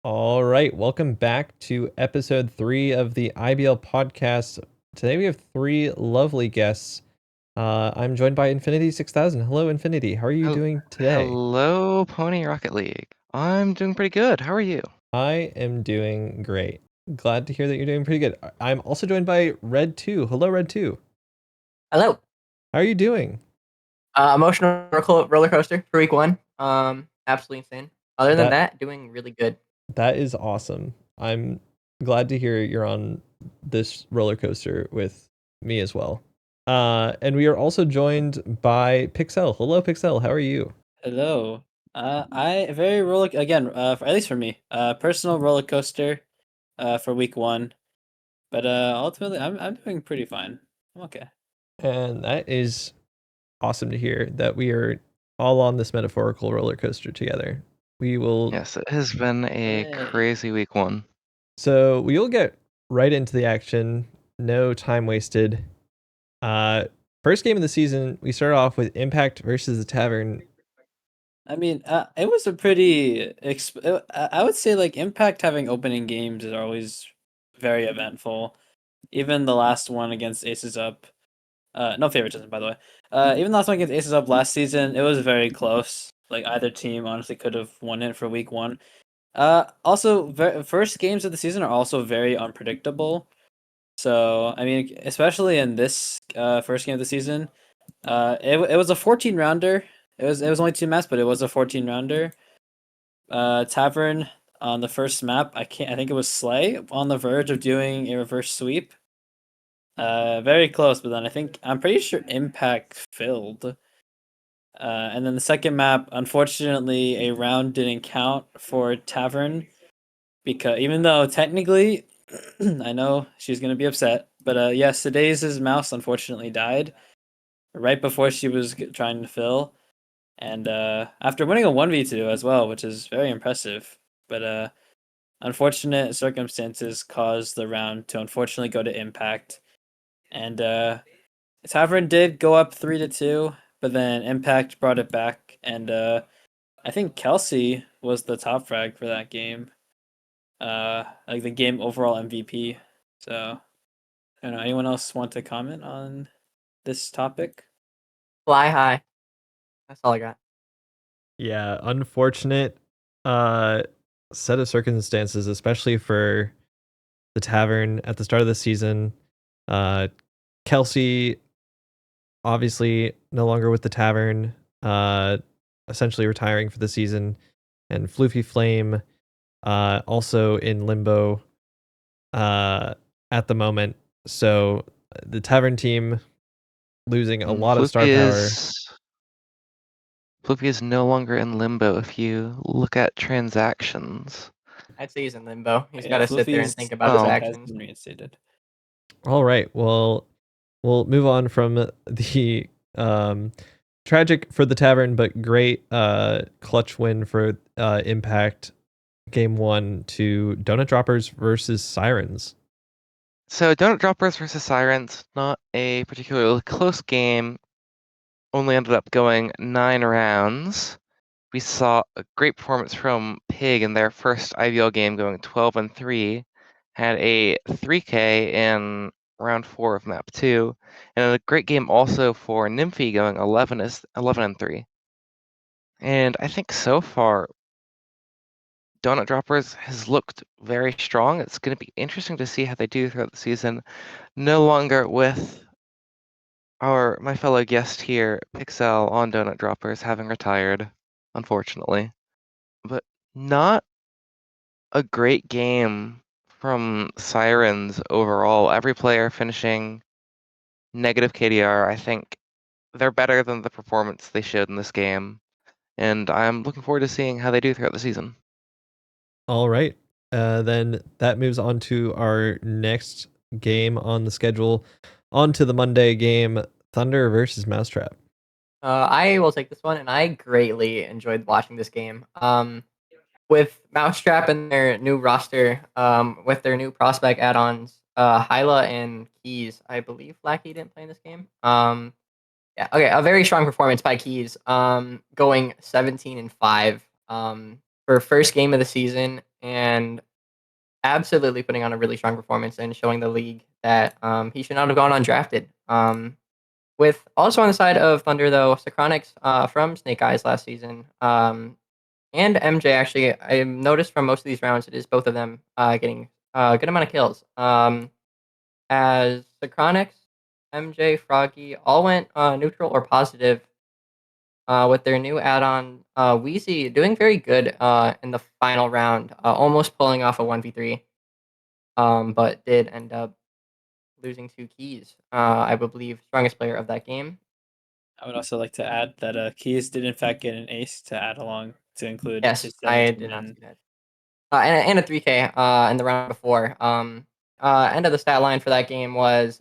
All right, welcome back to episode 3 of the IBL podcast. Today we have three lovely guests. I'm joined by Infinity 6000. Hello, Infinity. How are you Hel- doing today? Hello, Pony Rocket League. I'm doing pretty good. How are you? I am doing great. Glad to hear that you're doing pretty good. I'm also joined by Red 2. Hello, Red 2. Hello. How are you doing? Emotional roller coaster for week one. Absolutely insane. Other than That that, doing really good. that is awesome. I'm glad to hear you're on this roller coaster with me as well. And we are also joined by Pixel. Hello, Pixel. How are you? Hello. I very roller again. At least for me, personal roller coaster, for week one. But ultimately, I'm doing pretty fine. I'm okay. And that is awesome to hear that we are all on this metaphorical roller coaster together. We will, Yes, it has been a Yay. crazy week one. so we will get right into the action. No time wasted. Uh, First game of the season, we start off with Impact versus the Tavern. I mean, it was a pretty. I would say like Impact having opening games is always very eventful. Even the last one against Aces Up. No favoritism, by the way. Even the last one against Aces Up last season, it was very close. Like either team honestly could have won it for week one. Also, first games of the season are also very unpredictable. So, I mean, especially in this first game of the season, it was a 14 rounder. It was only two maps, but it was a 14 rounder. Tavern on the first map, I think it was Slay on the verge of doing a reverse sweep. Very close, but then I'm pretty sure Impact filled. And then the second map, unfortunately, a round didn't count for Tavern because even though technically, I know she's gonna be upset, but yes, today's mouse unfortunately died right before she was trying to fill, and after winning a 1v2 as well, which is very impressive. But unfortunate circumstances caused the round to unfortunately go to Impact, and Tavern did go up 3-2, but then Impact brought it back, and I think Kelsey was the top frag for that game. Like the game overall MVP. So I don't know. Anyone else want to comment on this topic? Fly high. That's all I got. Yeah, unfortunate uh set of circumstances, especially for the Tavern at the start of the season. Uh Kelsey obviously no longer with the Tavern, uh essentially retiring for the season, and Floofy Flame also in limbo uh at the moment. So the Tavern team losing a And lot of star power. Flippy is no longer in limbo if you look at transactions. I'd say he's in limbo. He's got Yeah, to sit there and Floofy's think about his Oh, contract has actions. been reinstated. All right. Well, we'll move on from the tragic for the Tavern but great clutch win for Impact game 1 to Donut Droppers versus Sirens. so Donut Droppers versus Sirens, not a particularly close game. Only ended up going 9 rounds. We saw a great performance from Pig in their first IBL game, going 12-3. Had a 3K in round 4 of map 2, and a great game also for Nymphy, going 11-3. And I think so far, Donut Droppers has looked very strong. It's going to be interesting to see how they do throughout the season. No longer with my fellow guest here, Pixel on Donut Droppers, having retired, unfortunately. But not a great game from Sirens overall. Every player finishing negative KDR. I think they're better than the performance they showed in this game, and I'm looking forward to seeing how they do throughout the season. All right. Then that moves on to our next game on the schedule. On to the Monday game, Thunder versus Mousetrap. I will take this one, and I greatly enjoyed watching this game. With Mousetrap and their new roster, with their new prospect add-ons, Hyla and Keys. I believe Lackey didn't play in this game. Yeah, okay, a very strong performance by Keys. Going 17-5. for first game of the season and absolutely putting on a really strong performance and showing the league that he should not have gone undrafted. With also on the side of Thunder though, Socronics from Snake Eyes last season, and MJ actually, I noticed from most of these rounds it is both of them getting a good amount of kills. As Socronics, MJ, Froggy all went neutral or positive with their new add-on. Wheezy doing very good in the final round, almost pulling off a 1v3, but did end up losing 2 keys. I believe strongest player of that game. I would also like to add that Keys did in fact get an ace to add along to include Yes, his I 17 did not and see that. And a 3K in the round before. End of the stat line for that game was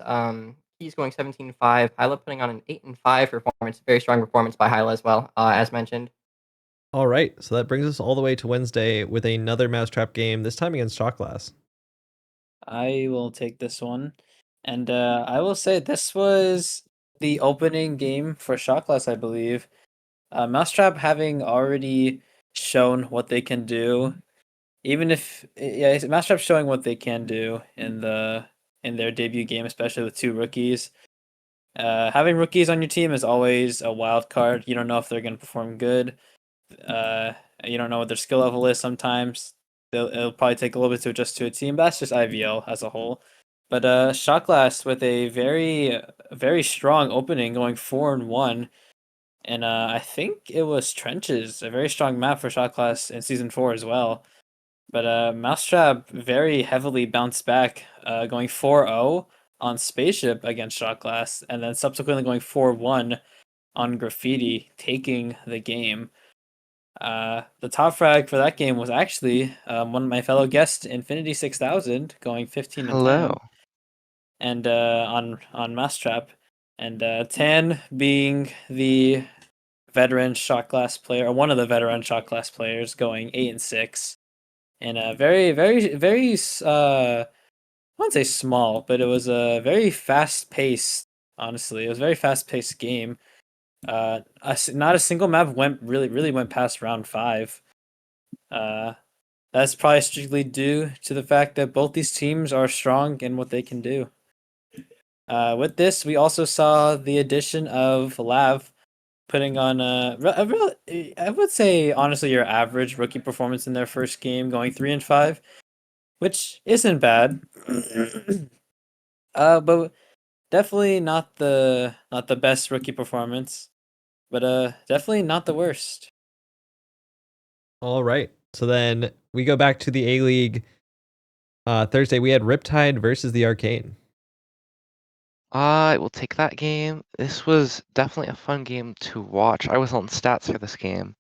Keys going 17-5, Hyla putting on an 8-5 performance. Very strong performance by Hyla as well, as mentioned. All right, so that brings us all the way to Wednesday with another Mousetrap game, this time against Shot Glass. I will take this one. And I will say this was the opening game for Shot Glass, I believe. Mousetrap having already shown what they can do, even if Mousetrap showing what they can do in their debut game, especially with 2 rookies. Having rookies on your team is always a wild card. You don't know if they're going to perform good. Uh, you don't know what their skill level is sometimes. It'll probably take a little bit to adjust to a team. But that's just IBL as a whole. But Shot Glass with a very strong opening, going 4-1, and I think it was Trenches, a very strong map for Shot Glass in season 4 as well. But Mousetrap very heavily bounced back, going 4-0 on Spaceship against Shot Glass, and then subsequently going 4-1 on Graffiti, taking the game. The top frag for that game was actually one of my fellow guests, Infinity 6000, going 15 and 10, Hello. and on Mousetrap, and Tan being the veteran shot glass player, or one of the veteran shot glass players, going 8 and 6, and a very I wouldn't say small, but it was a very fast paced. Honestly, it was a very fast paced game. Not a single map really went past round 5. Uh, that's probably strictly due to the fact that both these teams are strong in what they can do. With this, we also saw the addition of Lav, putting on I would say honestly your average rookie performance in their first game, going 3-5, which isn't bad. But definitely not the best rookie performance, but definitely not the worst. All right, so then we go back to the A-League. Thursday, we had Riptide versus the Arcane. I will take that game. This was definitely a fun game to watch. I was on stats for this game.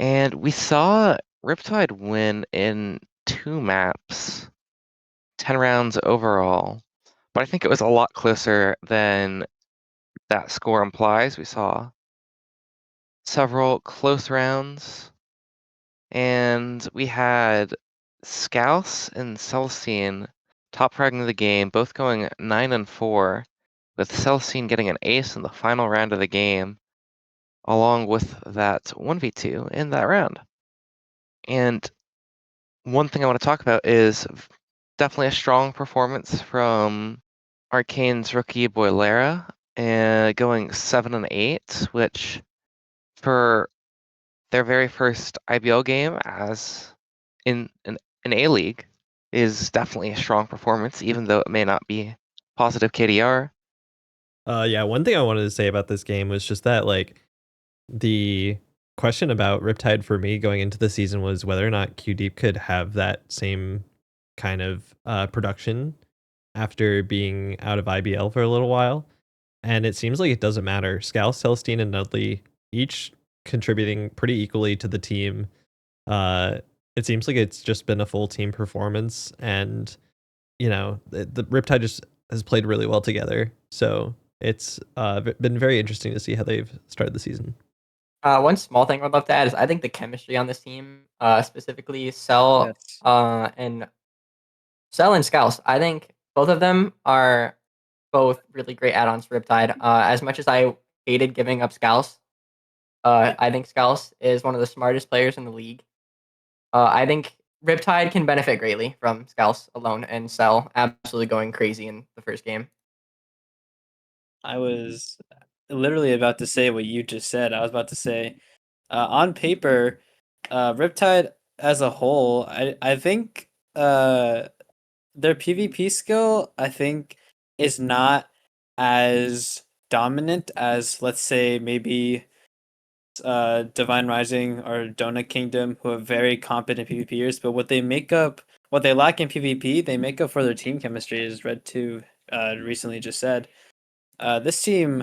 And we saw Riptide win in 2 maps, 10 rounds overall. But I think it was a lot closer than that score implies. We saw several close rounds, and we had Scouse and Celestine top fragging the game, both going 9-4, with Celestine getting an ace in the final round of the game, along with that 1v2 in that round. And one thing I want to talk about is definitely a strong performance from Arcane's rookie Boilera, and going 7-8, which for their very first IBL game as in an A-League is definitely a strong performance, even though it may not be positive KDR. Yeah, one thing I wanted to say about this game was just that, like, the question about Riptide for me going into the season was whether or not QDeep could have that same kind of production after being out of IBL for a little while. And it seems like it doesn't matter. Scouse, Celestine, and Nudley each contributing pretty equally to the team. It seems like it's just been a full team performance, and the Riptide just has played really well together. So it's been very interesting to see how they've started the season. One small thing I'd love to add is I think the chemistry on this team, specifically Cell Yes. and Scouse, I think both of them are both really great add-ons for Riptide. As much as I hated giving up Scouse, I think Scouse is one of the smartest players in the league. I think Riptide can benefit greatly from Scouse alone, and Cell absolutely going crazy in the first game. I was literally about to say what you just said. I was about to say, on paper, Riptide as a whole, I think their PvP skill, I think, is not as dominant as, let's say, maybe Divine Rising or Donut Kingdom, who are very competent PvPers. But what they lack in PvP, they make up for their team chemistry, as Red 2 recently just said. This team,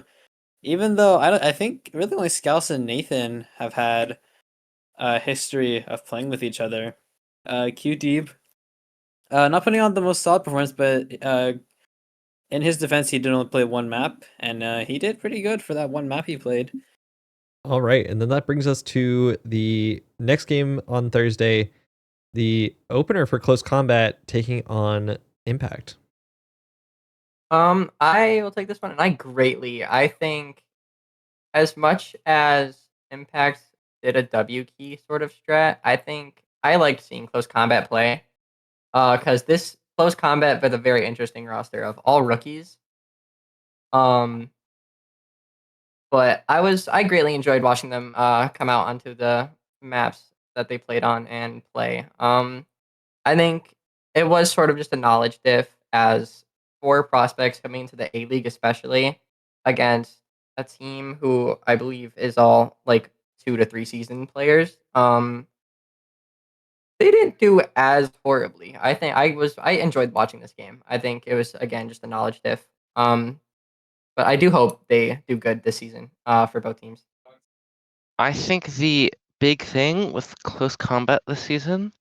even though I think really only Scouse and Nathan have had a history of playing with each other. Q Deeb, not putting on the most solid performance, but in his defense, he did only play one map, and he did pretty good for that one map he played. All right, and then that brings us to the next game on Thursday, the opener for Close Combat taking on Impact. I will take this one, and I think as much as Impact did a W key sort of strat, I think I liked seeing Close Combat play. Because this Close Combat with a very interesting roster of all rookies. But I greatly enjoyed watching them come out onto the maps that they played on and play. I think it was sort of just a knowledge diff as four prospects coming into the A League, especially against a team who I believe is all like 2 to 3 season players. They didn't do as horribly. I think I enjoyed watching this game. I think it was again just a knowledge diff. But I do hope they do good this season for both teams. I think the big thing with Close Combat this season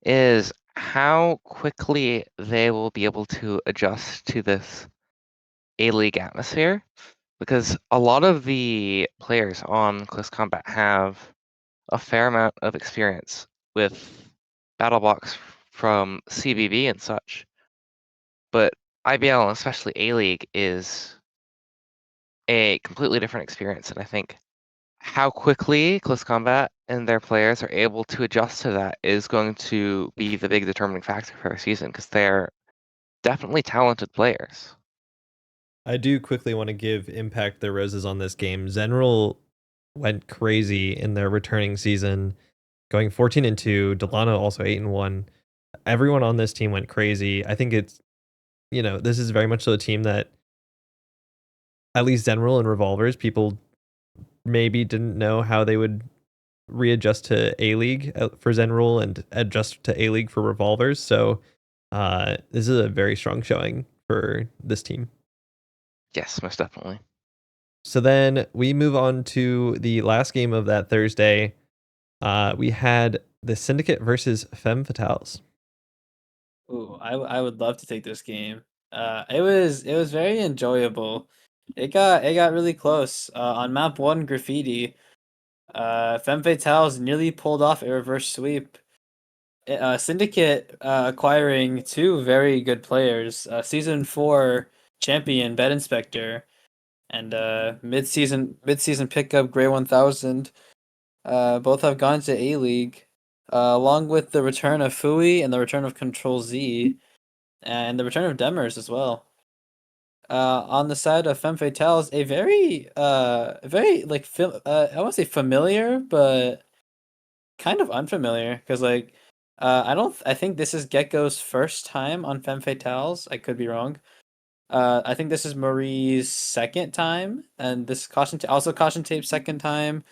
is how quickly they will be able to adjust to this A-League atmosphere, because a lot of the players on Close Combat have a fair amount of experience with BattleBox from CBB and such. But IBL, and especially A-League, is a completely different experience, and I think how quickly Close Combat and their players are able to adjust to that is going to be the big determining factor for our season, because they're definitely talented players. I do quickly want to give Impact their roses on this game. Zenral went crazy in their returning season, going 14-2. Delano also 8-1. Everyone on this team went crazy. I think it's, this is very much so a team that at least Zenral and Revolvers, people maybe didn't know how they would readjust to A League for Zenral and adjust to A League for Revolvers. So this is a very strong showing for this team. Yes, most definitely. So then we move on to the last game of that Thursday. We had the Syndicate versus Femme Fatales. Ooh, I would love to take this game. It was very enjoyable. It got really close. On map 1 Graffiti, Femme Fatales nearly pulled off a reverse sweep. Syndicate acquiring two very good players, season 4 champion Bed Inspector and mid-season pickup Grey 1000. Both have gone to A League, along with the return of Fui and the return of Control Z, and the return of Demers as well. On the side of Femme Fatales, a very like I won't say familiar, but kind of unfamiliar because I think this is Gecko's first time on Femme Fatales. I could be wrong. I think this is Marie's second time, and this also Caution Tape's second time.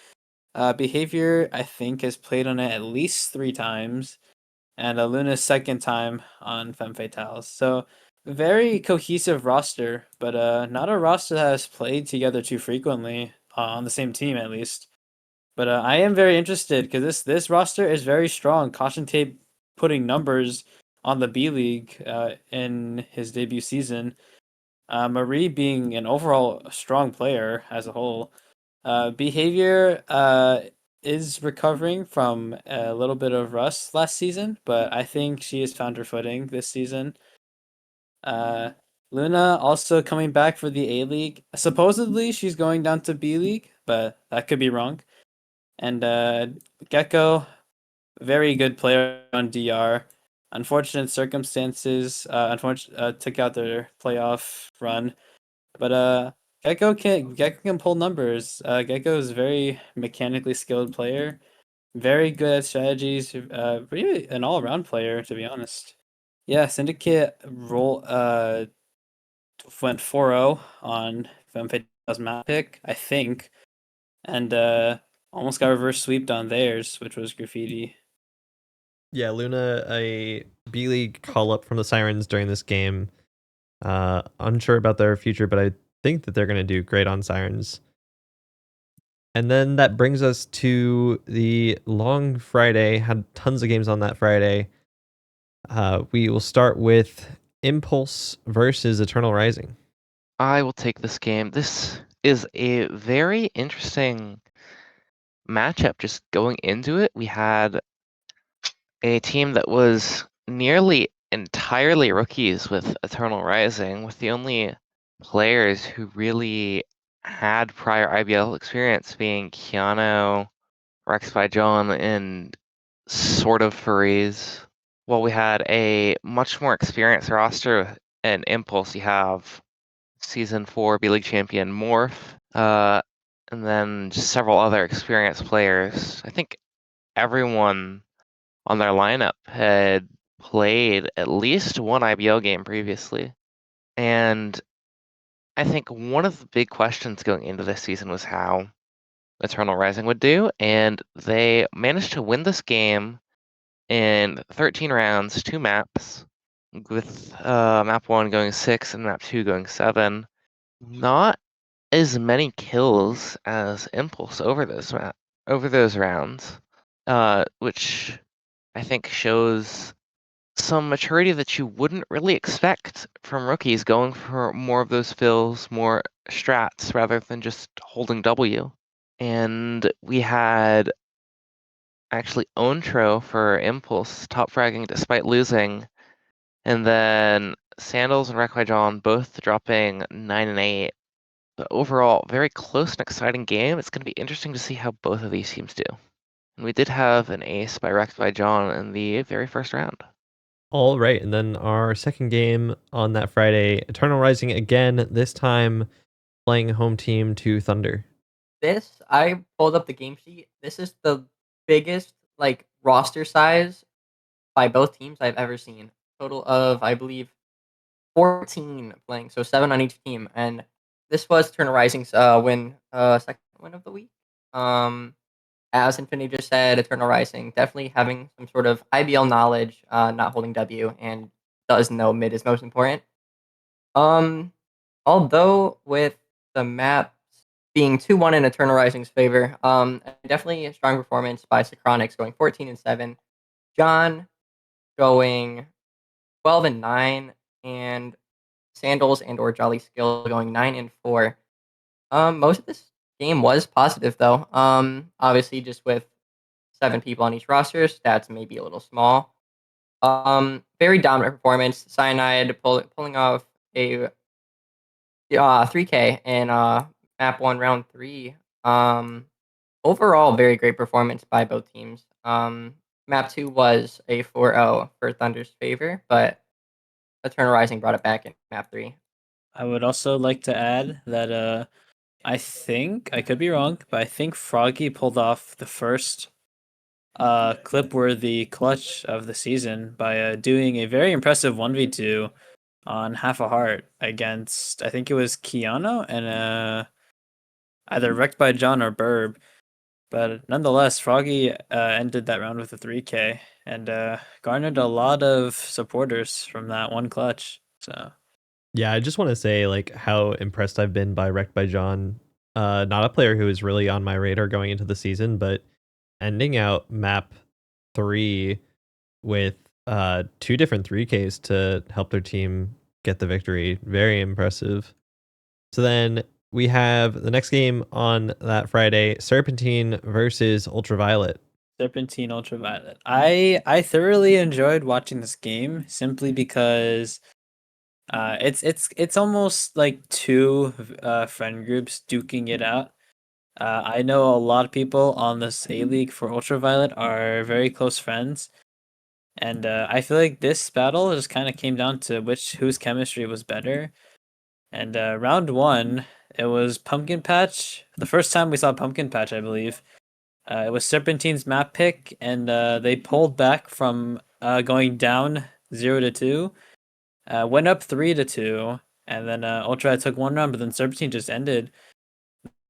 Behavior, I think, has played on it at least 3 times, and Luna's second time on Femme Fatales. So, very cohesive roster, but not a roster that has played together too frequently on the same team, at least. But I am very interested because this roster is very strong. Caution Tape putting numbers on the B League in his debut season. Marie being an overall strong player as a whole. Behavior is recovering from a little bit of rust last season, but I think she has found her footing this season. Luna also coming back for the A League. Supposedly she's going down to B League, but that could be wrong. And Gecko very good player on DR. Unfortunate circumstances, took out their playoff run. But Gecko can pull numbers. Gecko is a very mechanically skilled player, very good at strategies. Really an all around player, to be honest. Yeah, Syndicate went 4-0 on Vampeta's map pick, I think, and almost got reverse sweeped on theirs, which was Graffiti. Yeah, Luna, a B League call up from the Sirens during this game. Unsure about their future, but I think that they're going to do great on Sirens. And then that brings us to the long Friday. Had tons of games on that Friday. We will start with Impulse versus Eternal Rising. I will take this game. This is a very interesting matchup just going into it. We had a team that was nearly entirely rookies with Eternal Rising, with the only players who really had prior IBL experience being Keanu, Rex by John, and sort of Furries. While we had a much more experienced roster and Impulse, you have Season 4 B-League champion Morph, and then just several other experienced players. I think everyone on their lineup had played at least one IBL game previously. And I think one of the big questions going into this season was how Eternal Rising would do, and they managed to win this game in 13 rounds, 2 maps, with map 1 going 6 and map 2 going 7. Not as many kills as Impulse over those rounds, which I think shows some maturity that you wouldn't really expect from rookies, going for more of those fills, more strats rather than just holding W. And we had actually Ontro for Impulse top fragging despite losing, and then Sandals and Rekwajon both dropping 9 and 8. But overall, very close and exciting game. It's going to be interesting to see how both of these teams do. And we did have an ace by Rex by John in the very first round. All right, and then our second game on that Friday, Eternal Rising again, this time playing home team to Thunder. I pulled up the game sheet. This is the biggest like roster size by both teams I've ever seen. Total of I believe 14 playing, so 7 on each team. And this was Eternal Rising's second win of the week. As Infinity just said, Eternal Rising definitely having some sort of IBL knowledge, not holding W, and does know mid is most important. Um, Although with the maps being 2-1 in Eternal Rising's favor, definitely a strong performance by Synchronics going 14 and 7, John going 12 and 9, and Sandals and or Jolly Skill going 9 and 4. Most of this game was positive though. Obviously just with 7 people on each roster, stats may be a little small. Very dominant performance. Cyanide pulling off a 3K in map 1 round 3. Overall very great performance by both teams. Map 2 was a 4-0 for Thunder's favor, but Eternal Rising brought it back in map 3. I would also like to add that I think I could be wrong, but I think Froggy pulled off the first clip-worthy clutch of the season by doing a very impressive 1v2 on half a heart against, I think it was Keanu and either Wrecked by John or Burb. But nonetheless, Froggy ended that round with a 3K and garnered a lot of supporters from that one clutch. So Yeah, I just want to say like how impressed I've been by Wrecked by John. Not a player who is really on my radar going into the season, but ending out map 3 with 2 different 3Ks to help their team get the victory. Very impressive. So then we have the next game on that Friday, Serpentine versus Ultraviolet. Serpentine Ultraviolet. I thoroughly enjoyed watching this game simply because it's almost like two friend groups duking it out. I know a lot of people on this A League for Ultraviolet are very close friends, and I feel like this battle just kind of came down to whose chemistry was better. And round one, it was Pumpkin Patch. The first time we saw Pumpkin Patch, I believe. It was Serpentine's map pick, and they pulled back from going down 0-2, went up 3-2, and then Ultra took one round, but then Serpentine just ended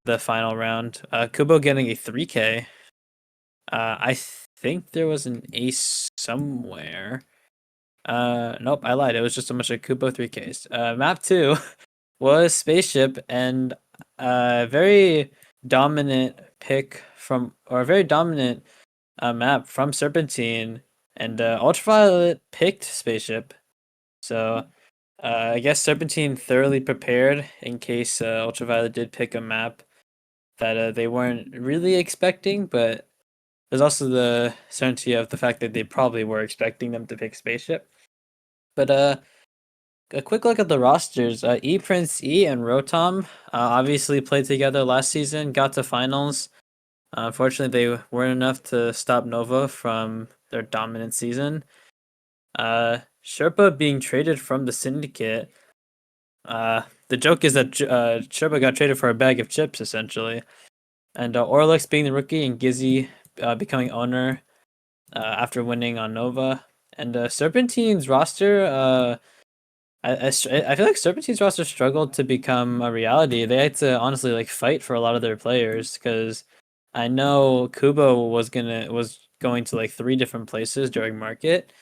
the final round. Kubo getting a 3K. I think there was an ace somewhere. Nope, I lied. It was just a bunch of Kubo 3Ks. Map 2 was Spaceship, and a very dominant pick from, or a very dominant map from Serpentine, and Ultraviolet picked Spaceship. So I guess Serpentine thoroughly prepared in case Ultraviolet did pick a map that they weren't really expecting, but there's also the certainty of the fact that they probably were expecting them to pick Spaceship. But a quick look at the rosters. E Prince E and Rotom obviously played together last season, got to finals. Unfortunately, they weren't enough to stop Nova from their dominant season. Sherpa being traded from the Syndicate. The joke is that Sherpa got traded for a bag of chips, essentially. And Orlex being the rookie and Gizzy becoming owner after winning on Nova. And Serpentine's roster, I feel like Serpentine's roster struggled to become a reality. They had to honestly like fight for a lot of their players because I know Kubo was going to like 3 different places during market.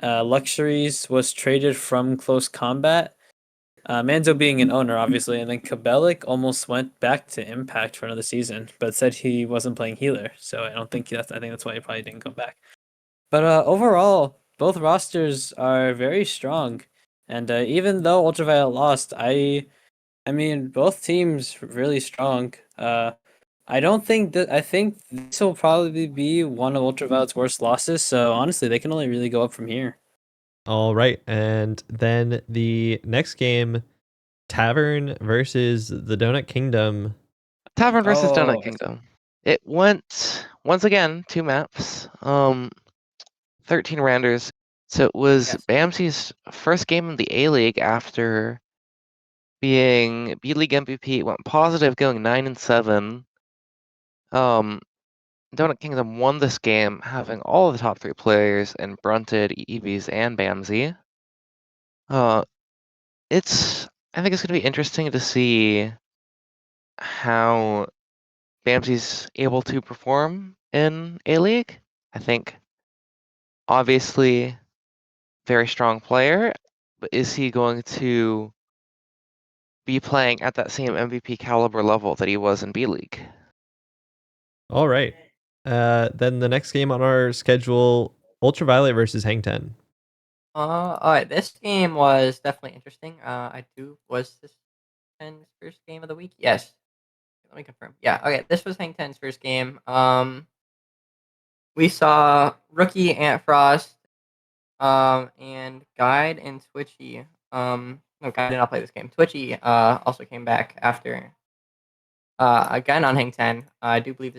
Luxuries was traded from Close Combat. Manzo being an owner, obviously, and then Kabelik almost went back to Impact for another season, but said he wasn't playing healer. So I think that's why he probably didn't come back. But overall, both rosters are very strong, and even though Ultraviolet lost, I mean both teams really strong. I don't think that I think this will probably be one of Ultraviolet's worst losses. So honestly, they can only really go up from here. All right, and then the next game, Tavern versus the Donut Kingdom. Tavern versus Donut Oh, Kingdom. It went once again 2 maps. 13 rounders. So it was Yes. Bamsi's first game in the A League after being B League MVP. Went positive, going 9-7. Donut Kingdom won this game, having all of the top 3 players in Brunted, EVs, and Bamsi. I think it's going to be interesting to see how Bamsi's able to perform in A League. I think obviously very strong player, but is he going to be playing at that same MVP caliber level that he was in B League? All right. Then the next game on our schedule, Ultraviolet versus Hang Ten. All right. This game was definitely interesting. Was this Ten's first game of the week? Yes. Let me confirm. Yeah. Okay. This was Hang Ten's first game. We saw rookie Ant Frost, and Guide and Twitchy. No, Guide did not play this game. Twitchy, also came back after, again on Hang Ten. I do believe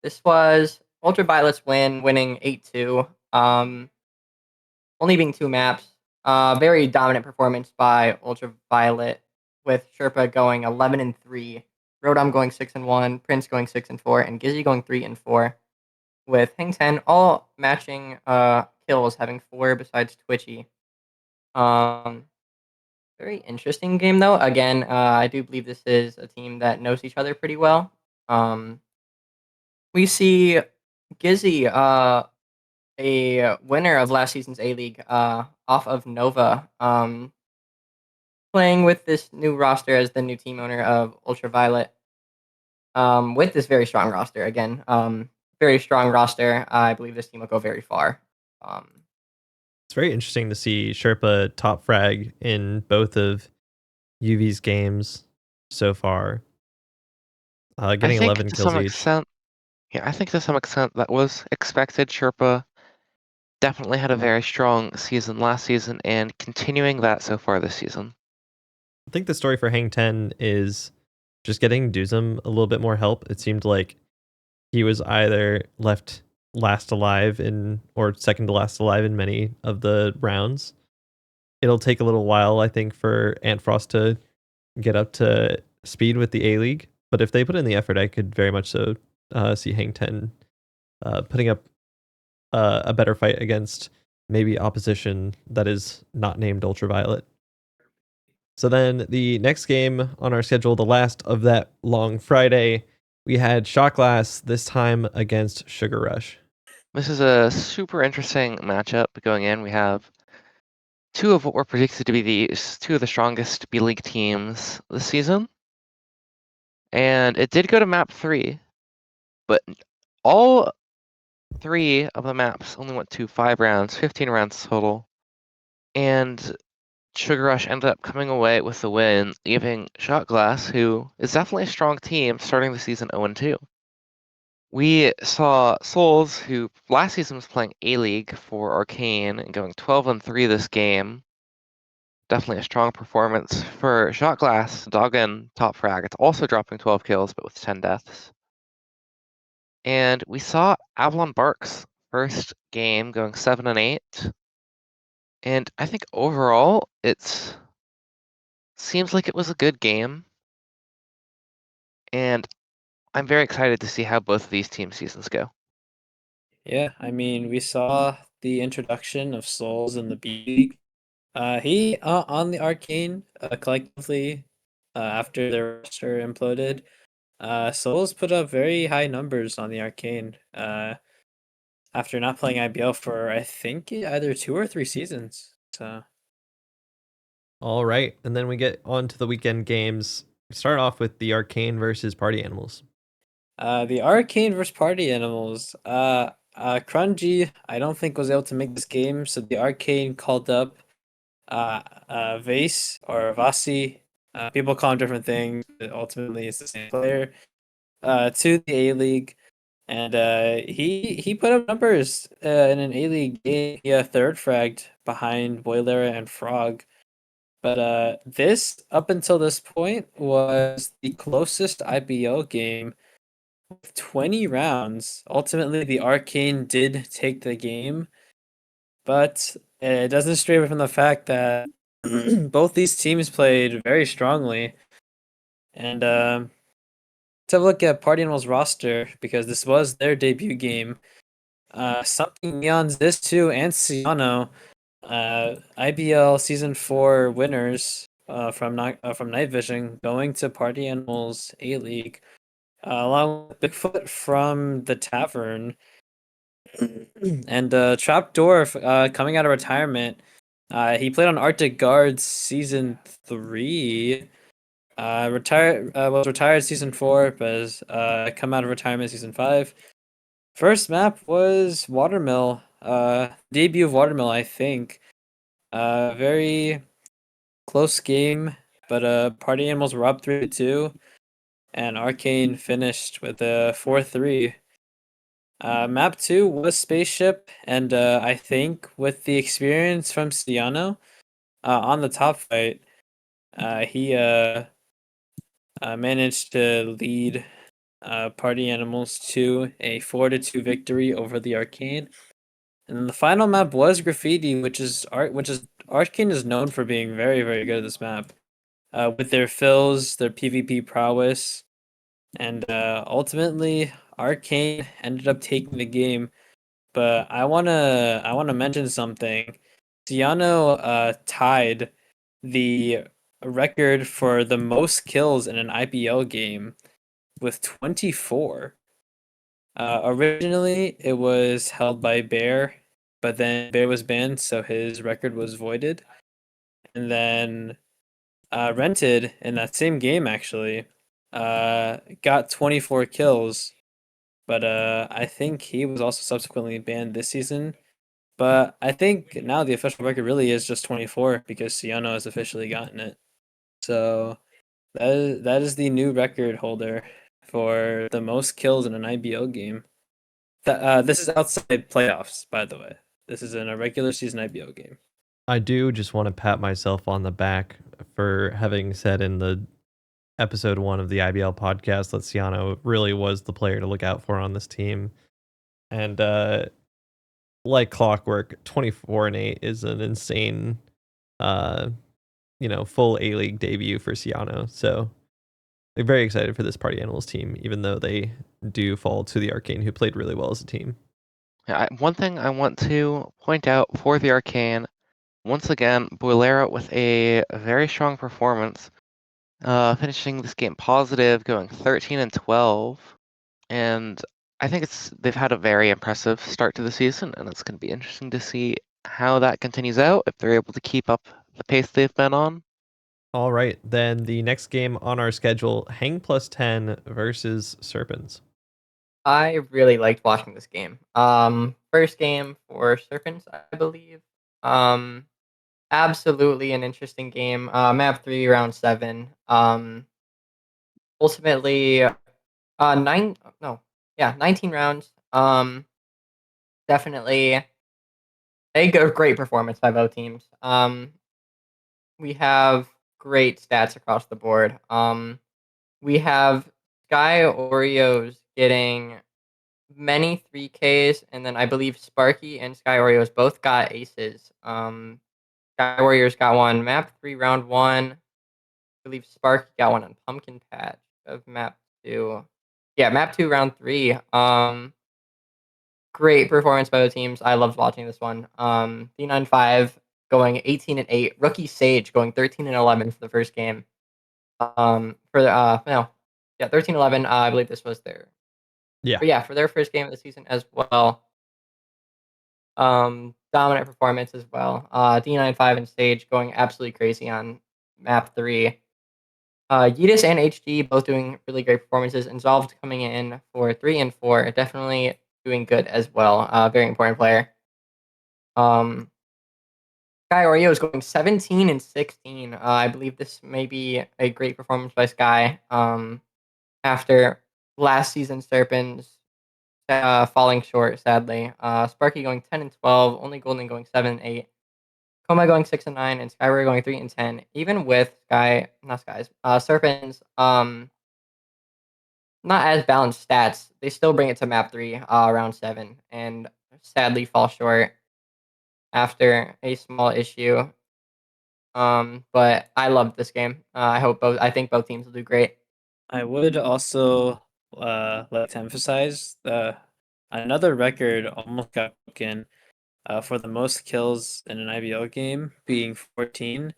this was Ultraviolet's winning 8-2. Only being 2 maps. Very dominant performance by Ultraviolet, with Sherpa going 11-3, Rodom going 6-1, Prince going 6-4, and Gizzy going 3-4. With Hang Ten all matching kills, having 4 besides Twitchy. Very interesting game though. Again, I do believe this is a team that knows each other pretty well. We see Gizzy, a winner of last season's A League, off of Nova, playing with this new roster as the new team owner of Ultraviolet. With this very strong roster again, very strong roster. I believe this team will go very far. It's very interesting to see Sherpa top frag in both of UV's games so far. Getting I think 11 to kills some each. extent, yeah, I think to some extent that was expected. Sherpa definitely had a very strong season last season and continuing that so far this season. I think the story for Hang Ten is just getting Duzum a little bit more help. It seemed like he was either left last alive in or second to last alive in many of the rounds. It'll take a little while, I think, for Antfrost to get up to speed with the A League, but if they put in the effort, I could very much so see Hang Ten putting up a better fight against maybe opposition that is not named Ultraviolet. So then the next game on our schedule, the last of that long Friday, we had Shot Glass, this time against Sugar Rush. This is a super interesting matchup going in. We have two of what were predicted to be two of the strongest B League teams this season. And it did go to map 3, but all 3 of the maps only went to 5 rounds, 15 rounds total. And Sugar Rush ended up coming away with the win, leaving Shot Glass, who is definitely a strong team, starting the season 0-2. We saw Souls, who last season was playing A-League for Arcane and going 12-3 this game. Definitely a strong performance for Shot Glass. Doggin top frag. It's also dropping 12 kills, but with 10 deaths. And we saw Avalon Barks first game going 7-8. And I think overall it seems like it was a good game. And I'm very excited to see how both of these team seasons go. Yeah, I mean, we saw the introduction of Souls in the B League. He on the Arcane collectively after their roster imploded. Souls put up very high numbers on the Arcane. After not playing IBL for I think either 2 or 3 seasons. So All right, and then we get on to the weekend games. We start off with the Arcane versus Party Animals. the Arcane versus Party Animals. Crungy, I don't think was able to make this game, so the Arcane called up Vase or Vasi. People call him different things, but ultimately it's the same player. To the A League, and he put up numbers in an A League game. He third fragged behind Boilera and Frog. But this up until this point was the closest IBO game with 20 rounds. Ultimately, the Arcane did take the game, but it doesn't stray away from the fact that both these teams played very strongly. And let's have a look at Party Animals roster because this was their debut game. Something Neon's this too, and Ciano, IBL Season 4 winners from Night Vision going to Party Animals A League, along with Bigfoot from the Tavern, and Trapdoor coming out of retirement. He played on Arctic Guards Season 3. Was retired Season 4, but has come out of retirement Season 5. First map was Watermill. Debut of Watermill, I think. Very close game, but Party Animals were up 3-2, and Arcane finished with a 4-3. Map 2 was Spaceship, and I think with the experience from Ciano on the top fight, he managed to lead Party Animals to a 4-2 victory over the Arcane. And then the final map was Graffiti, which is Arcane is known for being very, very good at this map. With their fills, their PvP prowess, and ultimately Arcane ended up taking the game. But I wanna mention something. Ciano tied the record for the most kills in an IPL game with 24. Originally, it was held by Bear, but then Bear was banned, so his record was voided. And then Rented in that same game actually got 24 kills, but I think he was also subsequently banned this season. But I think now the official record really is just 24 because Ciano has officially gotten it. So that is the new record holder for the most kills in an IBO game. This is outside playoffs, by the way. This is in a regular season IBO game. I do just want to pat myself on the back for having said in the episode 1 of the IBL podcast that Ciano really was the player to look out for on this team. And like clockwork, 24-8 is an insane full A-League debut for Ciano. So I'm very excited for this Party Animals team, even though they do fall to the Arcane, who played really well as a team. One thing I want to point out for the Arcane, once again, Boilera with a very strong performance, finishing this game positive, going 13-12, and I think they've had a very impressive start to the season, and it's going to be interesting to see how that continues out, if they're able to keep up the pace they've been on. All right, then the next game on our schedule, Hang plus 10 versus Serpents. I really liked watching this game. First game for Serpents, I believe. Absolutely an interesting game. Map 3, round 7. Ultimately, 19 rounds. Definitely a great performance by both teams. We have great stats across the board. We have Sky Oreos getting many 3Ks, and then I believe Sparky and Sky Oreos both got aces. Sky Warriors got one map 3 round 1. I believe Sparky got one on Pumpkin Patch of map 2. Yeah, map 2 round 3. Great performance by the teams. I loved watching this one. D95 going 18-8. Rookie Sage going 13-11 for the first game. For the no, yeah, 13-11. I believe this was their for their first game of the season as well. Dominant performance as well. D95 and Sage going absolutely crazy on map 3. Yeetus and HG both doing really great performances. And Zolved coming in for 3 and 4. Definitely doing good as well. Very important player. Sky Oreo is going 17-16. I believe this may be a great performance by Sky. After last season's Serpents falling short, sadly. Sparky going 10-12. Only Golden going 7-8. Koma going 6-9, and Skyward going 3-10. Even with Serpents, not as balanced stats, they still bring it to map 3, round 7, and sadly fall short after a small issue. But I loved this game. I think both teams will do great. I would also like to emphasize another record almost got broken for the most kills in an IBL game, being 14.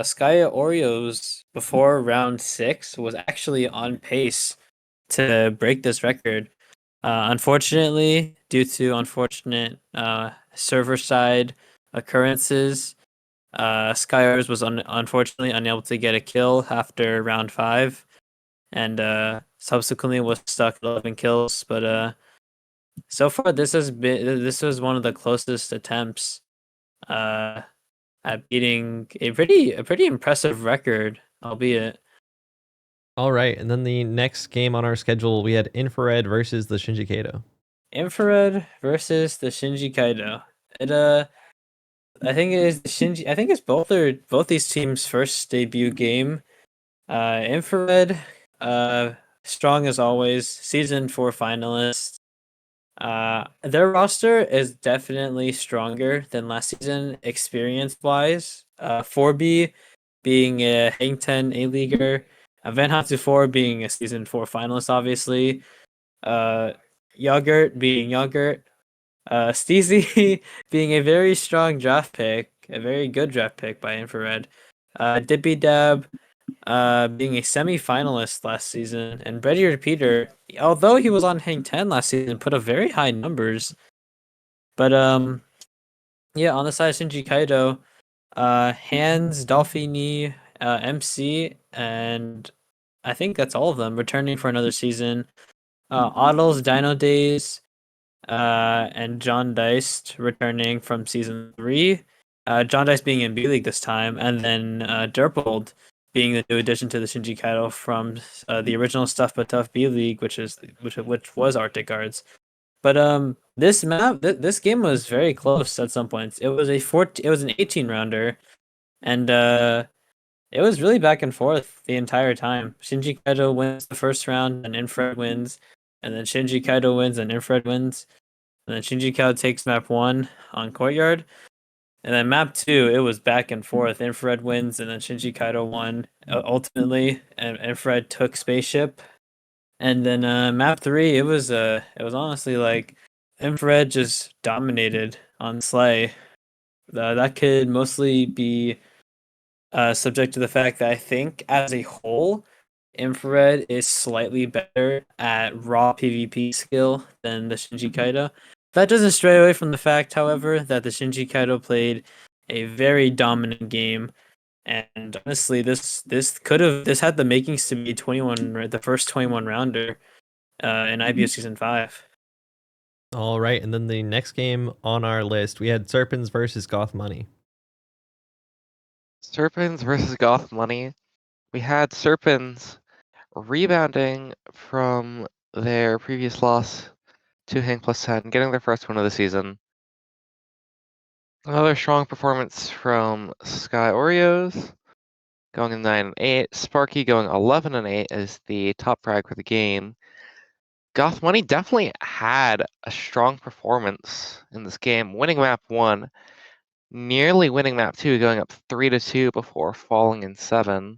Sky Oreos before round 6 was actually on pace to break this record. Unfortunately, due to unfortunate server side occurrences, Skyers was unfortunately unable to get a kill after round 5, and subsequently was stuck at 11 kills. But so far, this was one of the closest attempts at beating a pretty impressive record, albeit. All right, and then the next game on our schedule, we had Infrared versus the Shinji Kaido. Infrared versus the Shinji Kaido. I think it is the Shinji. I think it's both these teams' first debut game. Infrared, strong as always. Season 4 finalists. Their roster is definitely stronger than last season, experience-wise. 4B being a Hang 10 A-Leaguer. Van Hatsu 4 being a Season 4 finalist, obviously. Yogurt being Yogurt. Steezy being a very strong draft pick, a very good draft pick by Infrared. Dippy Dab being a semi-finalist last season, and Bredier Peter, although he was on Hang 10 last season, put up very high numbers. But yeah, on the side of Shinji Kaido, Hands, Dolphini, MC, and I think that's all of them returning for another season. Oddles, Dino Days, and John Dice returning from season 3. John Dice being in B League this time, and then Derpold being the new addition to the Shinji Kaido from the original Stuff But Tough B League, which was Arctic Guards. But this game was very close at some points. It was an 18 rounder, and it was really back and forth the entire time. Shinji Kaido wins the first round, and Infrared wins, and then Shinji Kaido wins, and Infrared wins, and then Shinji Kaido takes map 1 on Courtyard, and then map 2 it was back and forth. Infrared wins, and then Shinji Kaido won ultimately, and Infrared took Spaceship, and then map 3 it was honestly like Infrared just dominated on Slay. That could mostly be subject to the fact that I think as a whole, Infrared is slightly better at raw PvP skill than the Shinji Kaido. That doesn't stray away from the fact, however, that the Shinji Kaido played a very dominant game, and honestly, this had the makings to be 21, the first 21 rounder in IBL Season 5. All right, and then the next game on our list, we had Serpens versus Goth Money. Serpens versus Goth Money. We had Serpens rebounding from their previous loss to Hank plus 10, getting their first win of the season. Another strong performance from Sky Oreos, going in 9 and 8. Sparky going 11 and 8 as the top frag for the game. Goth Money definitely had a strong performance in this game, winning map 1, nearly winning map 2, going up 3-2 before falling in 7,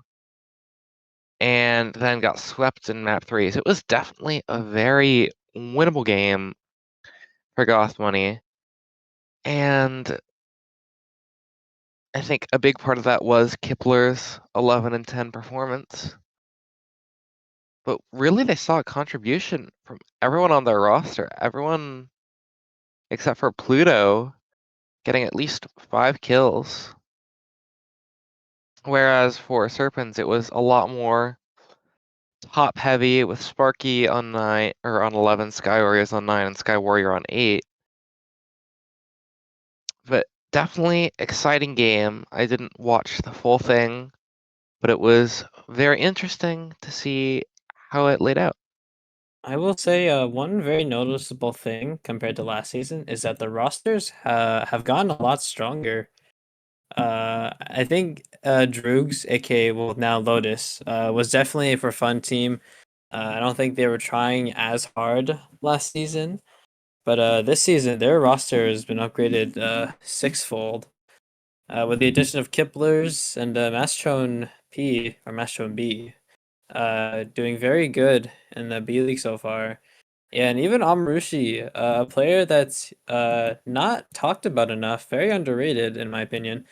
and then got swept in map 3. So it was definitely a very winnable game for Goth Money. And I think a big part of that was Kipler's 11 and 10 performance. But really, they saw a contribution from everyone on their roster. Everyone except for Pluto getting at least 5 kills. Whereas for Serpents, it was a lot more top heavy with Sparky on 9 or on 11, Sky Warriors on 9, and Sky Warrior on 8. But definitely exciting game. I didn't watch the full thing, but it was very interesting to see how it laid out. I will say one very noticeable thing compared to last season is that the rosters have gotten a lot stronger. I think Droogs, aka well now Lotus, was definitely a for fun team. I don't think they were trying as hard last season, but this season their roster has been upgraded sixfold with the addition of Kiplers and Mastron P or Mastron B, doing very good in the B League so far. Yeah, and even Amarushi, a player that's not talked about enough, very underrated in my opinion,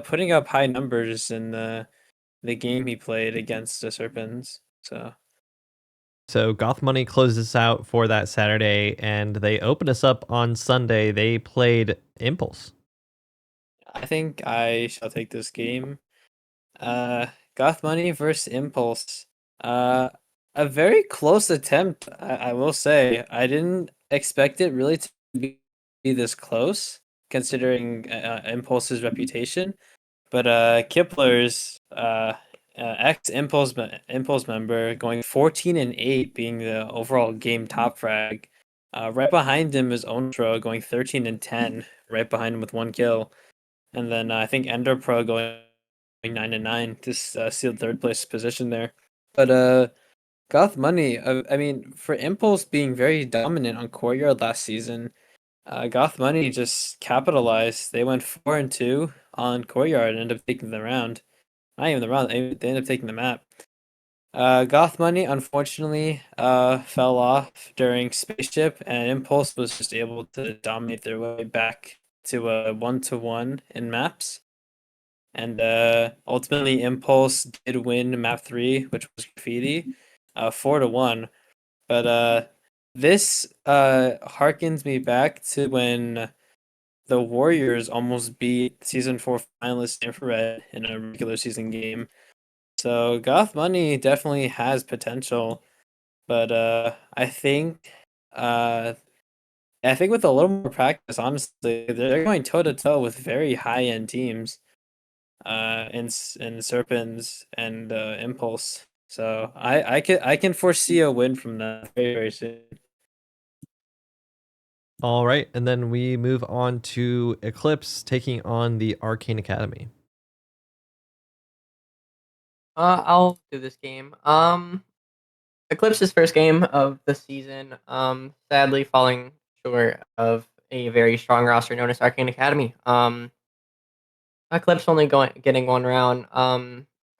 putting up high numbers in the game he played against the Serpents. So Goth Money closes out for that Saturday, and they open us up on Sunday. They played Impulse. I think I shall take this game. Goth Money versus Impulse. A very close attempt, I will say. I didn't expect it really to be this close, considering Impulse's reputation. But Kipler's ex Impulse member going 14 and 8, being the overall game top frag. Right behind him is Ontra going 13 and 10, right behind him with 1 kill. And then I think Ender Pro going 9 and 9 to seal third place position there. But Goth Money, I mean, for Impulse being very dominant on Courtyard last season, Goth Money just capitalized. They went 4 and 2 on Courtyard and ended up taking the round. Not even the round, they ended up taking the map. Goth Money unfortunately fell off during Spaceship, and Impulse was just able to dominate their way back to a 1-1 in maps. And ultimately, Impulse did win map 3, which was Graffiti, 4-1. But this harkens me back to when the Warriors almost beat Season 4 finalist Infrared in a regular season game. So Goth Money definitely has potential, but I think with a little more practice, honestly, they're going toe to toe with very high end teams, in Serpens and Impulse. So I can foresee a win from that very very soon. All right, and then we move on to Eclipse taking on the Arcane Academy. I'll do this game. Eclipse's first game of the season. Sadly falling short of a very strong roster known as Arcane Academy. Eclipse only getting one round.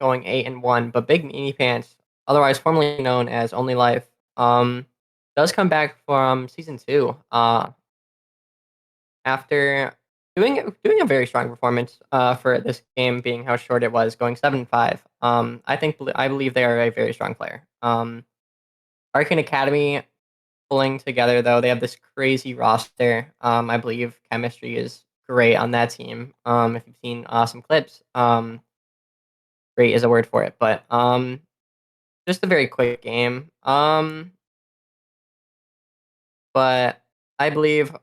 Going 8-1, but Big Meanie Pants, otherwise formerly known as Only Life, does come back from season 2. After doing a very strong performance for this game being how short it was, going 7-5. I believe they are a very strong player. Arcane Academy pulling together though, they have this crazy roster. I believe chemistry is great on that team. If you've seen some clips, great is a word for it, but just a very quick game. But I believe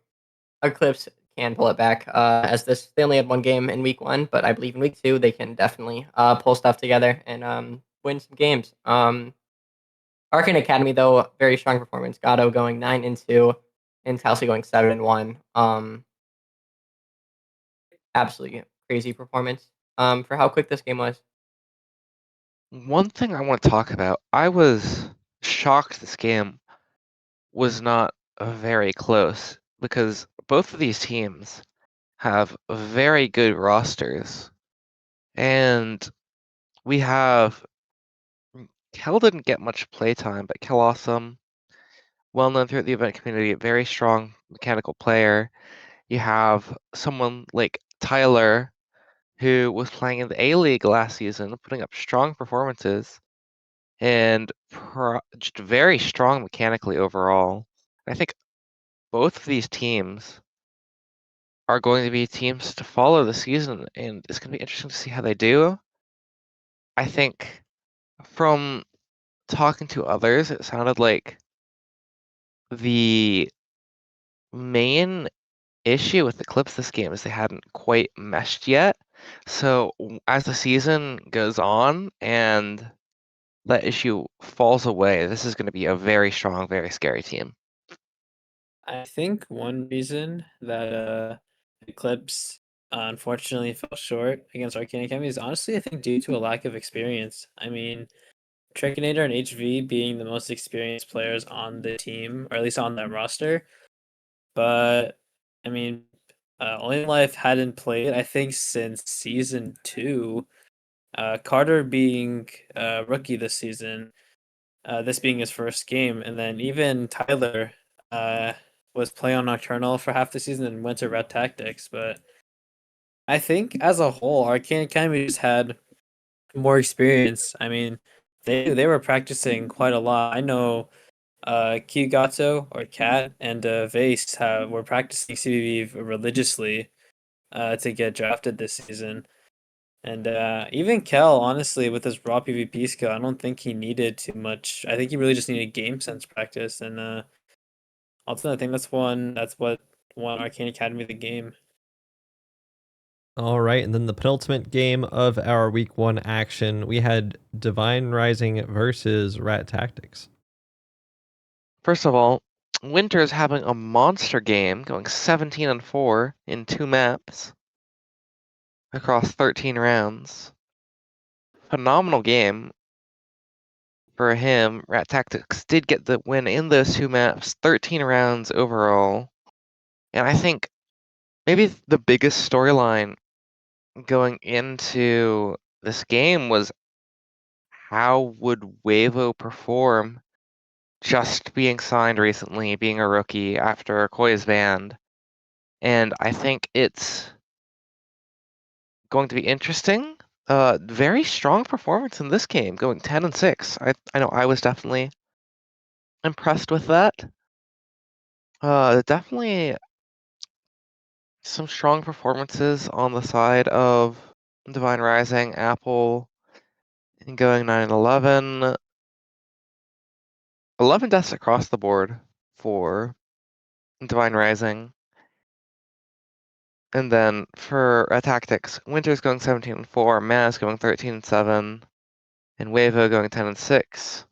Eclipse can pull it back. As this, they only had one game in week 1, but I believe in week 2 they can definitely pull stuff together and win some games. Arcane Academy though, very strong performance. Gatto going 9-2, and Kelsey going 7-1. Absolutely crazy performance. For how quick this game was. One thing I want to talk about, I was shocked this game was not very close because both of these teams have very good rosters. And we have Kel didn't get much playtime, but Kel Awesome, well known throughout the event community, a very strong mechanical player. You have someone like Tyler, who was playing in the A-League last season, putting up strong performances and just very strong mechanically overall. I think both of these teams are going to be teams to follow this season, and it's going to be interesting to see how they do. I think from talking to others, it sounded like the main issue with Eclipse this game is they hadn't quite meshed yet. So as the season goes on and that issue falls away, this is going to be a very strong, very scary team. I think one reason that Eclipse unfortunately fell short against Arcane Academy is honestly I think due to a lack of experience. I mean, Trekinator and HV being the most experienced players on the team, or at least on that roster. But I mean, Only Life hadn't played I think since season 2. Carter being rookie this season, this being his first game, and then even Tyler was playing on Nocturnal for half the season and went to Red Tactics. But I think as a whole, Arcane Academy just had more experience. I mean, they were practicing quite a lot. I know Kigato or Cat and Vase were practicing CBB religiously to get drafted this season. And even Kel, honestly, with his raw PvP skill, I don't think he needed too much. I think he really just needed game sense practice. And ultimately, I think that's what won Arcane Academy the game. All right, and then the penultimate game of our week 1 action, we had Divine Rising versus Rat Tactics. First of all, Winter's having a monster game, going 17-4 in 2 maps across 13 rounds. Phenomenal game for him. Rat Tactics did get the win in those 2 maps, 13 rounds overall. And I think maybe the biggest storyline going into this game was how would Wavo perform just being signed recently, being a rookie after Koi's banned. And I think it's going to be interesting. Very strong performance in this game, going 10-6. I know I was definitely impressed with that. Definitely some strong performances on the side of Divine Rising, Apple, and going 9-11. 11 deaths across the board for Divine Rising. And then for Tactics, Winter's going 17-4, Maz going 13-7, and Wavo going 10-6.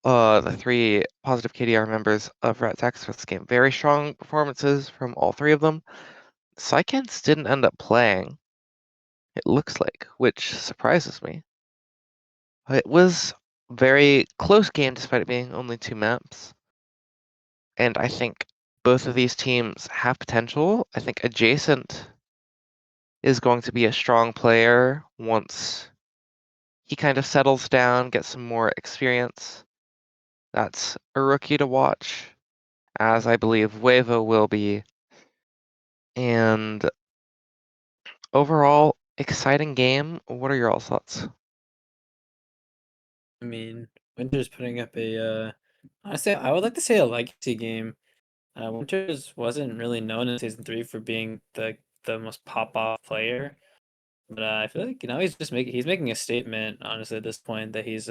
The 3 positive KDR members of Rat Tactics for this game. Very strong performances from all 3 of them. Psykens didn't end up playing, it looks like, which surprises me. It was a very close game despite it being only 2 maps. And I think both of these teams have potential. I think Adjacent is going to be a strong player once he kind of settles down, gets some more experience. That's a rookie to watch, as I believe Wavo will be. And overall, exciting game. What are your all thoughts? I mean, Winter's putting up honestly, I would like to say a legacy game. Winters wasn't really known in season 3 for being the most pop off player, but I feel like he's making a statement. Honestly, at this point, that he's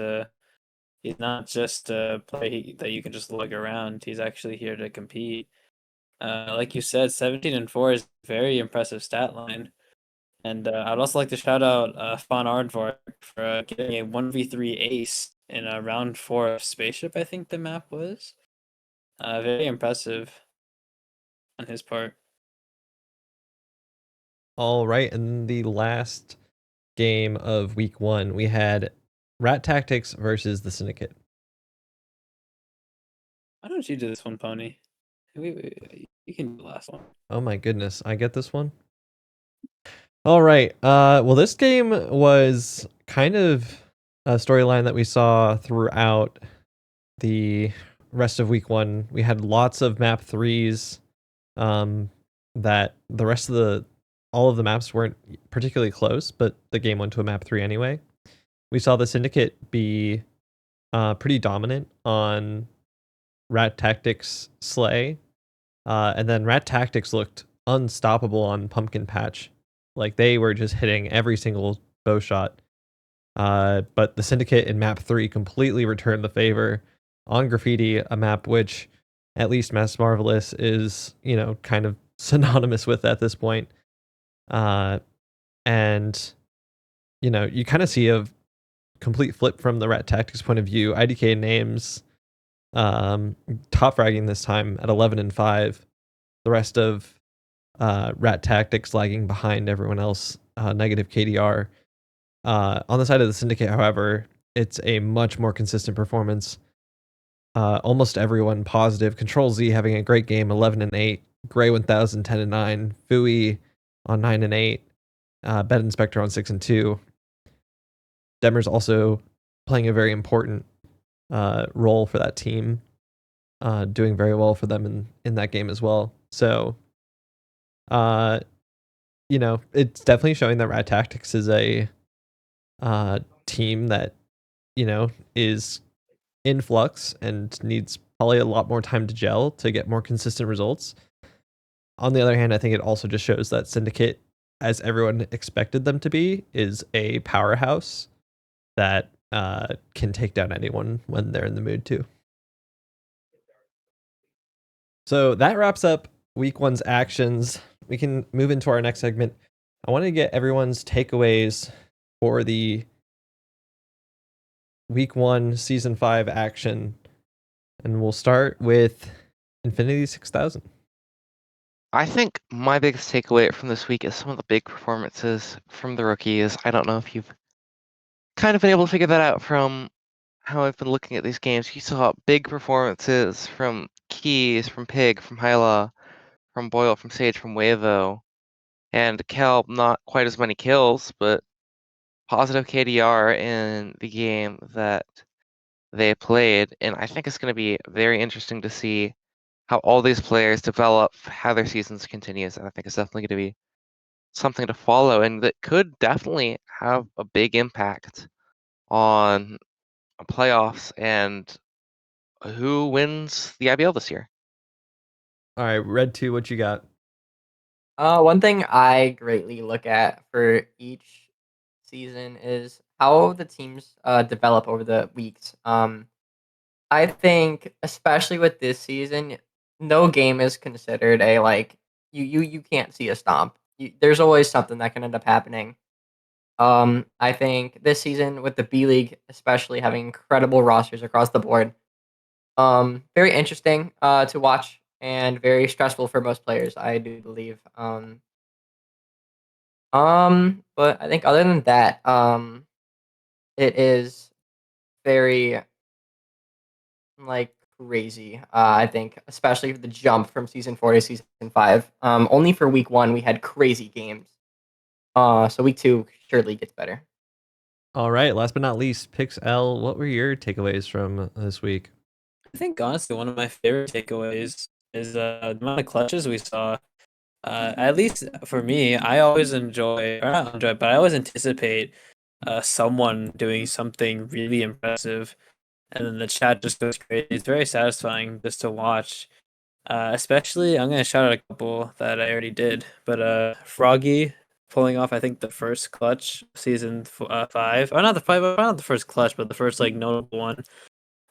not just a player that you can just lug around. He's actually here to compete. Like you said, 17-4 is a very impressive stat line. And I'd also like to shout out Fawn Aardvark for getting a 1v3 ace in round 4 of Spaceship, I think the map was. Very impressive on his part. All right, in the last game of week 1, we had Rat Tactics versus the Syndicate. Why don't you do this one, Pony? You can do the last one. Oh my goodness, I get this one? All right. Well, this game was kind of a storyline that we saw throughout the rest of week 1. We had lots of map 3s that the rest of all of the maps weren't particularly close, but the game went to a map 3 anyway. We saw the Syndicate be pretty dominant on Rat Tactics Slay. And then Rat Tactics looked unstoppable on Pumpkin Patch. Like they were just hitting every single bow shot. But the Syndicate in map 3 completely returned the favor on Graffiti, a map which at least Mass Marvelous is, kind of synonymous with at this point. And, you kind of see a complete flip from the Rat Tactics point of view. IDK names top fragging this time at 11-5. The rest of Rat Tactics lagging behind everyone else, negative KDR. On the side of the Syndicate, however, it's a much more consistent performance. Almost everyone positive. Control Z having a great game, 11-8. Gray 1000, 10-9. Fui on 9-8. Bed Inspector on 6-2. Demers also playing a very important role for that team, doing very well for them in that game as well. So, it's definitely showing that Rat Tactics is a team that, is in flux and needs probably a lot more time to gel to get more consistent results. On the other hand, I think it also just shows that Syndicate, as everyone expected them to be, is a powerhouse that can take down anyone when they're in the mood to. So that wraps up week 1's actions. We can move into our next segment. I want to get everyone's takeaways for the week 1 season 5 action, and we'll start with Infinity 6000. I think my biggest takeaway from this week is some of the big performances from the rookies. I don't know if you've kind of been able to figure that out from how I've been looking at these games. You saw big performances from Keys, from Pig, from Hyla, from Boyle, from Sage, from Wavo, and Kel, not quite as many kills, but positive KDR in the game that they played. And I think it's going to be very interesting to see how all these players develop, how their seasons continues. And I think it's definitely going to be something to follow, and that could definitely have a big impact on playoffs and who wins the IBL this year. All right, Red 2, what you got? One thing I greatly look at for each season is how the teams develop over the weeks. I think especially with this season, no game is considered a like you can't see a stomp. There's always something that can end up happening. I think this season with the B League, especially having incredible rosters across the board, very interesting to watch and very stressful for most players. I do believe. But I think other than that, it is very like crazy. I think, especially the jump from season 4 to season 5. Only for week 1 we had crazy games. So week 2 surely gets better. All right, last but not least, Pixel, what were your takeaways from this week? I think honestly one of my favorite takeaways is the amount of clutches we saw. At least for me, I always enjoy, or not enjoy, but I always anticipate someone doing something really impressive, and then the chat just goes crazy. It's very satisfying just to watch. Especially, I'm gonna shout out a couple that I already did, but Froggy pulling off, I think the first clutch season 5, or not the 5, not the first clutch, but the first like notable one.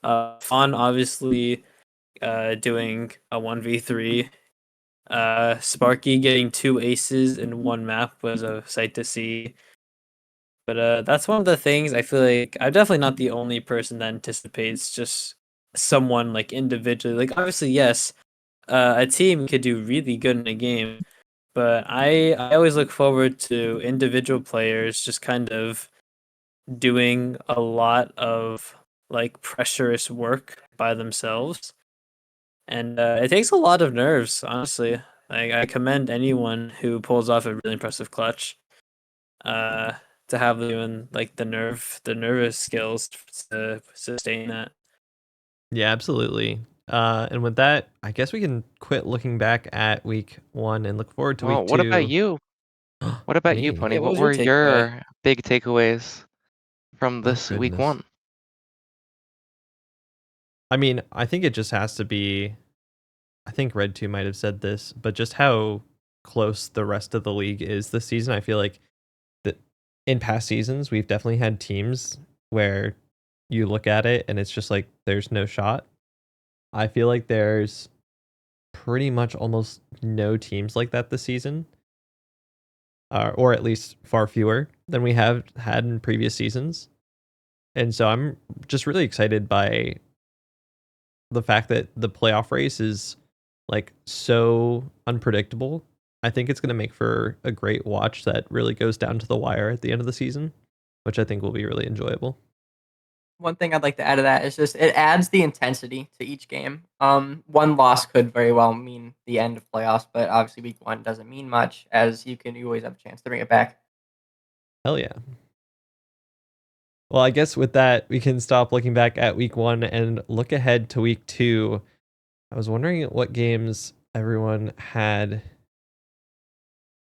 Fawn obviously doing a 1v3. Sparky getting 2 aces in one map was a sight to see. But that's one of the things I feel like I'm definitely not the only person that anticipates just someone like individually. Like obviously, yes, a team could do really good in a game, but I always look forward to individual players just kind of doing a lot of like pressurous work by themselves. And it takes a lot of nerves, honestly. Like I commend anyone who pulls off a really impressive clutch. Uh, to have even like the nervous skills to sustain that. Yeah, absolutely. And with that, I guess we can quit looking back at week 1 and look forward to Well, week what about 2. you? What about you, Me? Pony? Yeah, what What was your were takeaway? your big takeaways from Oh, this week goodness. 1? I mean, I think it just has to be, I think Red 2 might have said this, but just how close the rest of the league is this season. I feel like that in past seasons, we've definitely had teams where you look at it and it's just like there's no shot. I feel like there's pretty much almost no teams like that this season, or at least far fewer than we have had in previous seasons. And so I'm just really excited by the fact that the playoff race is like so unpredictable. I think it's going to make for a great watch that really goes down to the wire at the end of the season, which I think will be really enjoyable. One thing I'd like to add to that is just it adds the intensity to each game. One loss could very well mean the end of playoffs, but obviously week 1 doesn't mean much, as you always have a chance to bring it back. Hell yeah. Well, I guess with that, we can stop looking back at week 1 and look ahead to week 2. I was wondering what games everyone had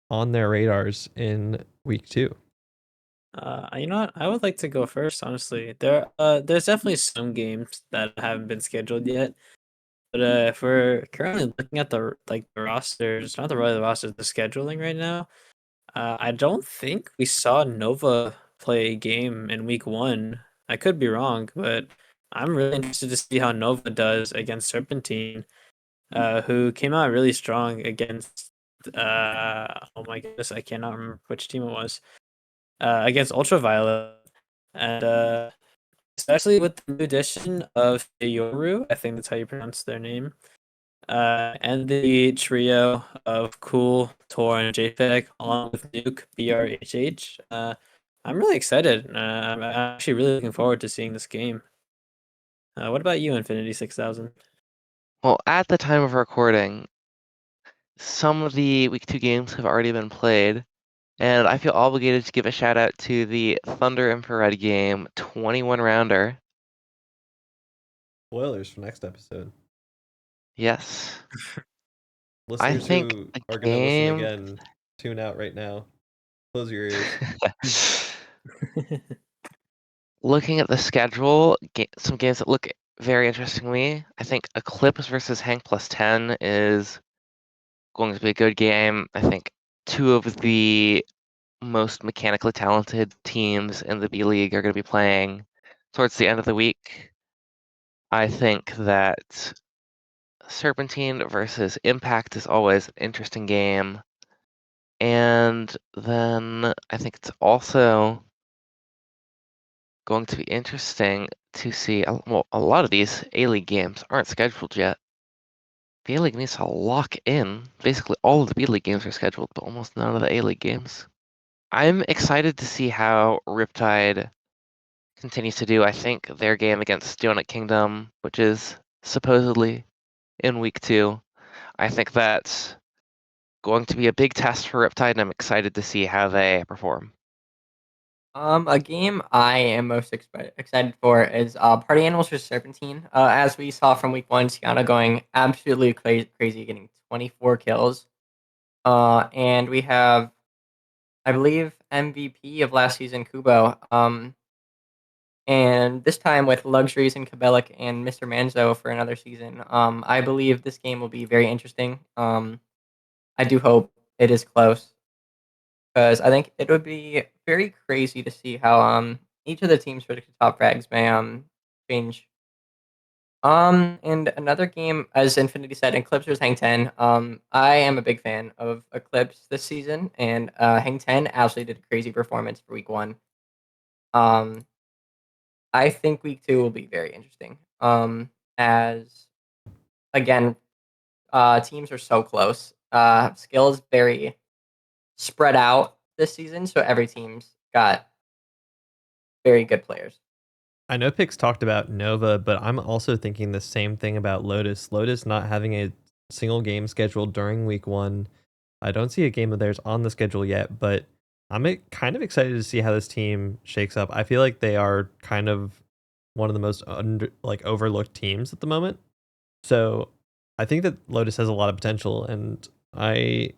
on their radars in week 2. You know what? I would like to go first, honestly. There's definitely some games that haven't been scheduled yet. But if we're currently looking at the rosters, not the really the rosters, the scheduling right now, I don't think we saw Nova play a game in week 1. I could be wrong, but I'm really interested to see how Nova does against Serpentine, who came out really strong against oh my goodness, I cannot remember which team it was. Against Ultraviolet, and especially with the new addition of Yoru, I think that's how you pronounce their name. And the trio of Cool, Tor, and JPEG, along with Nuke, BRHH. I'm really excited. I'm actually really looking forward to seeing this game. What about you, Infinity 6000? Well, at the time of recording, some of the week 2 games have already been played, and I feel obligated to give a shout out to the Thunder Infrared game 21 rounder. Spoilers for next episode. Yes. I Listeners think who the are going to listen game again, tune out right now. Close your ears. looking at the schedule, some games that look very interesting to me. I think Eclipse versus Hank plus 10 is going to be a good game. I think 2 of the most mechanically talented teams in the B League are going to be playing towards the end of the week. I think that Serpentine versus Impact is always an interesting game. And then I think it's also going to be interesting to see. Well, a lot of these A-League games aren't scheduled yet. The A-League needs to lock in. Basically, all of the B-League games are scheduled, but almost none of the A-League games. I'm excited to see how Riptide continues to do. I think their game against Donut Kingdom, which is supposedly in week 2, I think that's going to be a big test for Riptide, and I'm excited to see how they perform. A game I am most excited for is Party Animals vs Serpentine. As we saw from week 1, Sienna going absolutely crazy, getting 24 kills. And we have, I believe, MVP of last season, Kubo. And this time with Luxuries and Kabelik and Mr. Manzo for another season. I believe this game will be very interesting. I do hope it is close, because I think it would be very crazy to see how each of the teams for the top frags may change. And another game, as Infinity said, Eclipse vs Hang 10. I am a big fan of Eclipse this season, and Hang 10 absolutely did a crazy performance for week 1. Um, I think week 2 will be very interesting. As again, teams are so close. Skill is very spread out this season, so every team's got very good players. I know Pix talked about Nova, but I'm also thinking the same thing about Lotus. Lotus not having a single game scheduled during week 1. I don't see a game of theirs on the schedule yet, but I'm kind of excited to see how this team shakes up. I feel like they are kind of one of the most overlooked teams at the moment. So I think that Lotus has a lot of potential, and I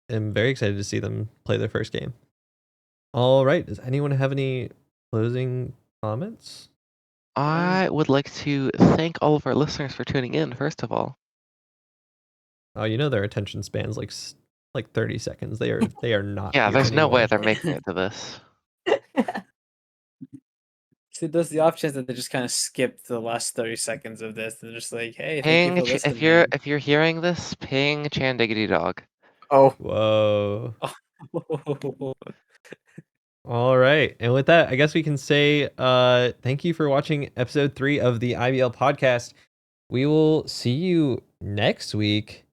am very excited to see them play their first game. All right. Does anyone have any closing comments? I would like to thank all of our listeners for tuning in, first of all. Oh, their attention spans like 30 seconds. They are not. Yeah, here there's no way anymore. they're making it to this. See, there's the options that they just kind of skip the last 30 seconds of this. They're just like, hey, thank Ping, you for listening. if you're hearing this, ping Chandiggity Dog. Oh, Whoa. All right. And with that, I guess we can say thank you for watching episode 3 of the IBL podcast. We will see you next week.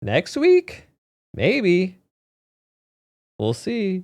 Next week? Maybe. We'll see.